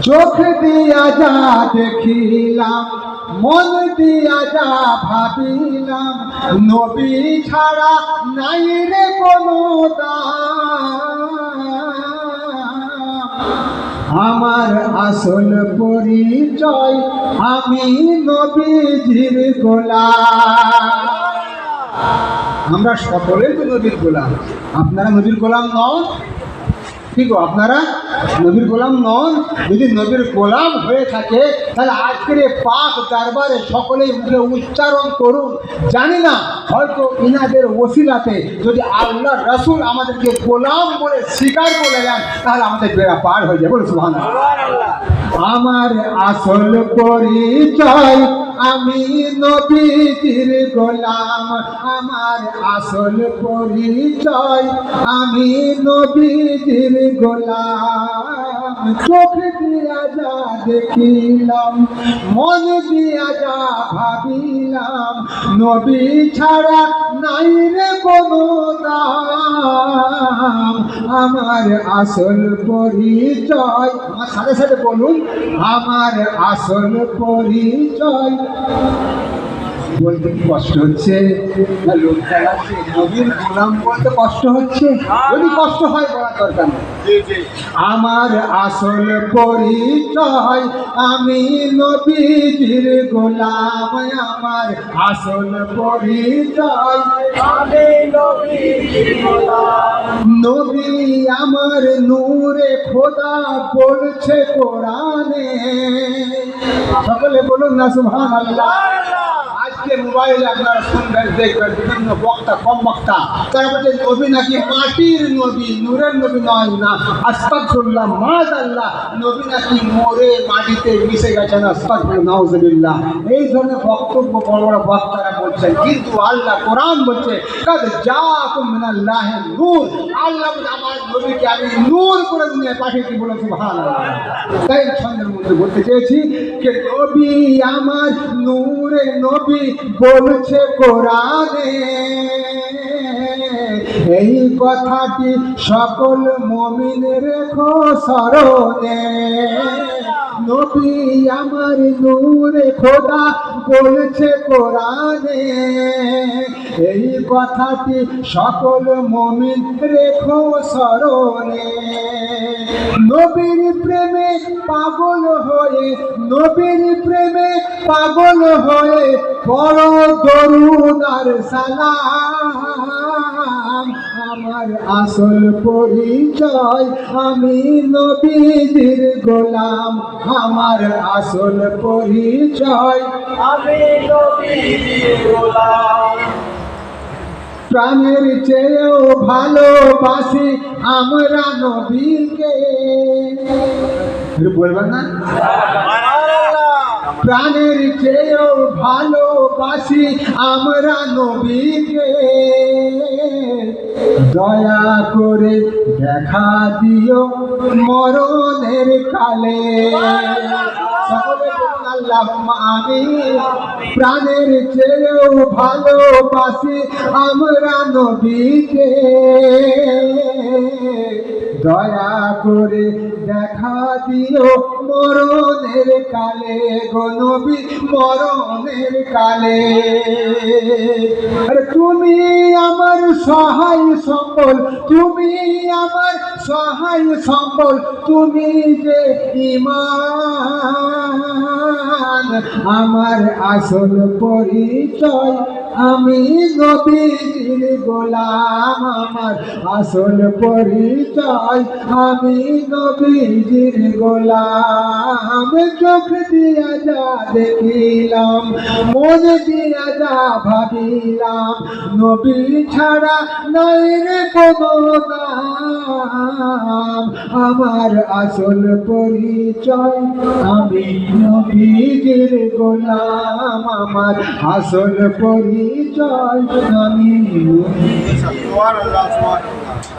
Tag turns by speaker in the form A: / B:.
A: চোখ দিয়া যা দেখিলাম, মন দিয়া যা ভাবিলাম, নবী ছাড়া নাই রে কোনো দাম। আমার আসল পরিচয় আমি নবীজির গোলাম। আমরা সকলেই তো নবীর গোলাম। আপনারা নবীর গোলাম নন? কি গো, আপনারা নবীর গোলাম নন? যদি নবীর গোলাম হয়ে থাকে তাহলে আজকের এই পাক দরবারে সকলেই মুখে উচ্চারণ করুন। জানি না, হয়তো ইনাদের ওসিলাতে যদি আল্লাহ রাসূল আমাদেরকে গোলাম বলে স্বীকার করে দেন তাহলে আমাদের বেড়া পার হয়ে যাবে। সুবহানাল্লাহ। আমার আসল পরিচয় আমি নবীজির গোলাম। আমার আসল পরিচয় আমি নবীজির গোলাম। চোখ দিয়া যা দেখিলাম, মন দিয়া যা ভাবিলাম, নবী ছাড়া নাই রে কোনো দাম। আমার আসল পরিচয়, আমার সাথে সাথে বলুন, আমার আসল পরিচয়। বলতে কি কষ্ট হচ্ছে? না লজ্জা লাগছে? নবীর গোলাম বলতে কষ্ট হচ্ছে? যদি কষ্ট হয় বলা দরকার নেই। আমার আসল পরিচয় আমি নবীজির গোলাম। আমার আসল পরিচয় আমি নবীজির গোলাম। নবী আমার নূরে খোদা বলছে কোরআনে। সকলে বলুন না সুবহানাল্লাহ। আজকে মোবাইলে আপনারা শুনবেন, দেখবেন বিভিন্ন বক্তা, কম বক্তা, তারা বলছে নবী নাকি মাটির নবী, নূরের নবী নয়। না, আস্তাগফিরুল্লাহ, মাআযাল্লাহ, নবী নাকি মরে মাটিতে মিশে গেছেন। আস্তাগফিরুল্লাহ, নাউযুবিল্লাহ। এই ধরনের বক্তব্য বড় বড় বক্তারা বলছেন, কিন্তু আল্লাহ কোরআন বলছে কাদ জাআকুম মিনাল্লাহি নূর। আল্লাহ আমার নবীকে আমি নূর করে দুনিয়ায় পাঠিয়েছি। বলে সুবহানাল্লাহ। তাই ছন্দের মধ্যে বলতে চেয়েছি যে নবী আমার নূরে নবী বলছে কোরআনে। এই কথাটি সকল মুমিন রেখো স্মরণে। নবী আমার নূরে খোদা বলছে কোরআনে। এই কথাটি সকল মুমিন রেখো স্মরণে। নবীর প্রেমে পাগল হয়ে, নবীর প্রেমে পাগল হয়ে বড় দরুদ আর সালাম। আমার আসল পরিচয় আমি নবীজির গোলাম। আমার আসল পরিচয় আমি নবীজির গোলাম। প্রাণের চেয়েও ভালোবাসি আমরা নবীকে। বলবেন না? প্রাণের চেয়েও ভালোবাসি আমরা নবীকে। দয়া করে দেখা দিও মরণের কালে। সকলে বলুন আল্লাহুম্মা আমিন। প্রাণের চেয়েও ভালোবাসি আমরা নবীকে। দয়া করে দেখা দিও মরণের কালে গো নবী, মরণের কালে। আরে তুমি আমার সহায় সম্বল, তুমি আমার সহায় সম্বল, তুমি যে ঈমান। আমার আসল পরিচয় আমি নবীজির গোলাম। আমার আসল পরিচয় আমি নবীজির গোলাম। চোখ দিয়া যা দেখিলাম, মন দিয়া যা ভাবিলাম, নবী ছাড়া নাই রে কোনো দাম। আমার আসল পরিচয় আমি নবীজির গোলাম। আমার আসল পরিচয় আমি।